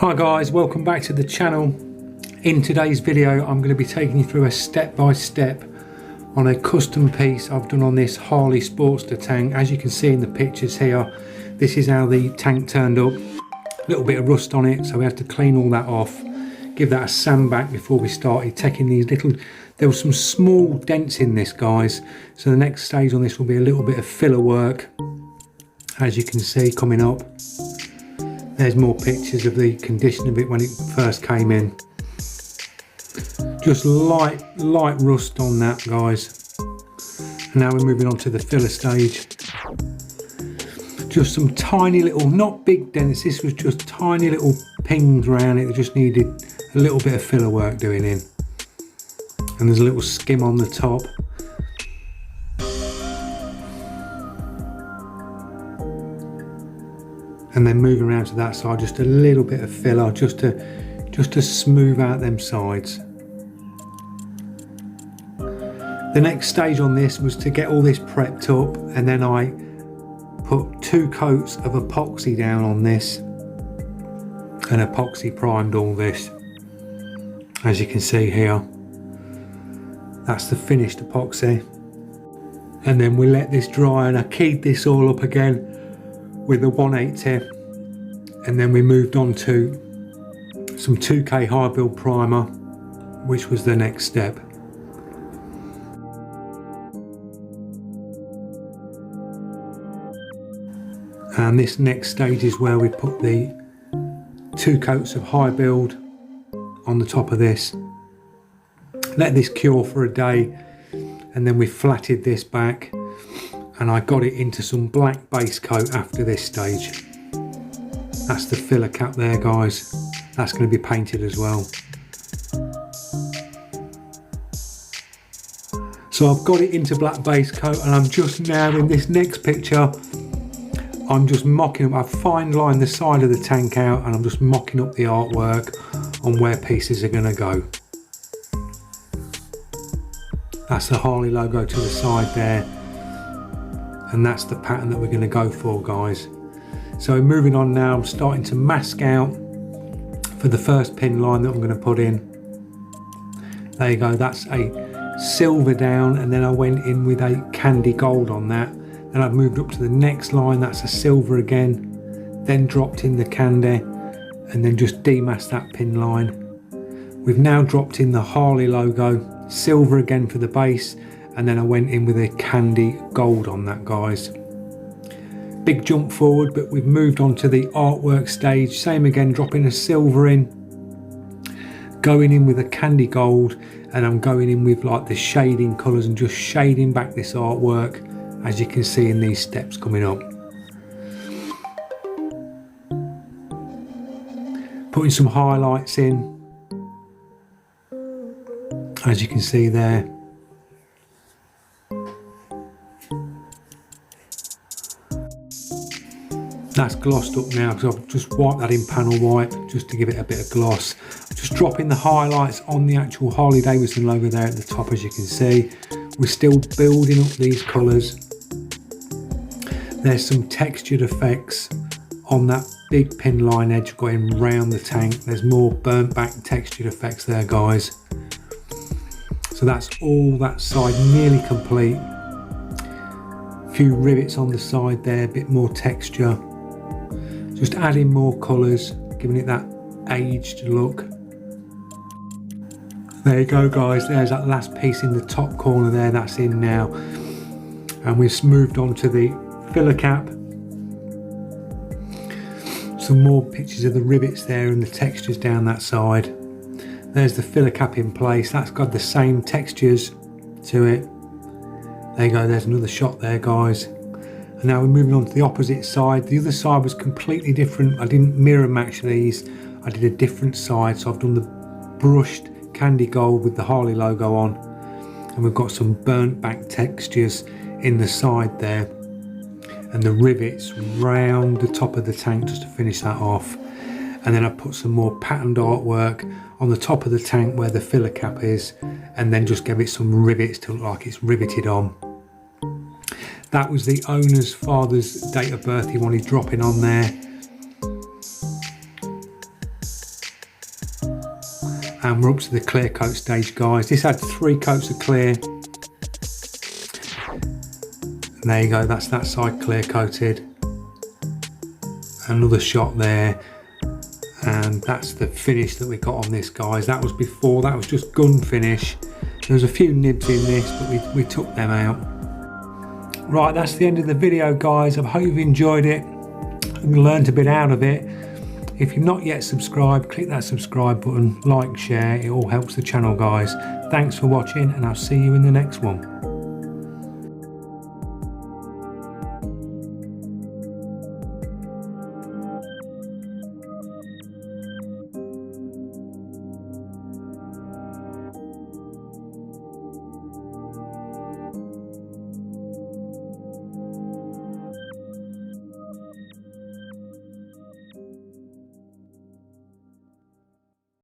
Hi guys, welcome back to the channel. In today's video I'm going to be taking you through a step-by-step on a custom piece I've done on this Harley Sportster tank. As you can see in the pictures here, this is how the tank turned up. A little bit of rust on it, so we had to clean all that off, give that a sand back before we started taking these little, there were some small dents in this guys, so the next stage on this will be a little bit of filler work, as you can see coming up. There's more pictures of the condition of it when it first came in. Just light rust on that guys. And now we're moving on to the filler stage. Just some tiny little, not big dents, this was just tiny little pings around it that just needed a little bit of filler work doing in. And there's a little skim on the top. And then moving around to that side, just a little bit of filler just to smooth out them sides. The next stage on this was to get all this prepped up, and then I put 2 coats of epoxy down on this and epoxy primed all this, as you can see here. That's the finished epoxy, and then we let this dry, and I keyed this all up again with a 180, and then we moved on to some 2K high build primer, which was the next step. And this next stage is where we put the 2 coats of high build on the top of this, let this cure for a day, and then we flatted this back, and I got it into some black base coat after this stage. That's the filler cap there guys, that's going to be painted as well. So I've got it into black base coat, and I'm just now in this next picture, I'm just mocking up, I've fine lined the side of the tank out, and I'm just mocking up the artwork on where pieces are going to go. That's the Harley logo to the side there. And that's the pattern that we're going to go for guys. So moving on now, I'm starting to mask out for the first pin line that I'm going to put in. There you go, that's a silver down, and then I went in with a candy gold on that. Then I've moved up to the next line, that's a silver again, then dropped in the candy, and then just demasked that pin line. We've now dropped in the Harley logo, silver again for the base, and then I went in with a candy gold on that guys. Big jump forward, but we've moved on to the artwork stage. Same again, dropping a silver in, going in with a candy gold, and I'm going in with like the shading colours and just shading back this artwork, as you can see in these steps coming up. Putting some highlights in, as you can see there. That's glossed up now because I've just wiped that in panel wipe just to give it a bit of gloss. Just dropping the highlights on the actual Harley Davidson logo there at the top, as you can see. We're still building up these colours. There's some textured effects on that big pin line edge going round the tank. There's more burnt back textured effects there guys. So that's all that side nearly complete. A few rivets on the side there, a bit more texture. Just adding more colours, giving it that aged look. There you go guys, there's that last piece in the top corner there, that's in now. And we've moved on to the filler cap. Some more pictures of the rivets there and the textures down that side. There's the filler cap in place, that's got the same textures to it. There you go, there's another shot there guys. And now we're moving on to the opposite side. The other side was completely different. I didn't mirror match these, I did a different side. So I've done the brushed candy gold with the Harley logo on, and we've got some burnt back textures in the side there, and the rivets round the top of the tank just to finish that off. And then I put some more patterned artwork on the top of the tank where the filler cap is, and then just gave it some rivets to look like it's riveted on. That was the owner's father's date of birth he wanted dropping on there. And we're up to the clear coat stage, guys. This had 3 coats of clear. And there you go, that's that side clear coated. Another shot there. And that's the finish that we got on this, guys. That was before, that was just gun finish. There was a few nibs in this, but we took them out. Right, that's the end of the video, guys. I hope you've enjoyed it and learned a bit out of it. If you've not yet subscribed, click that subscribe button, like, share, it all helps the channel, guys. Thanks for watching, and I'll see you in the next one.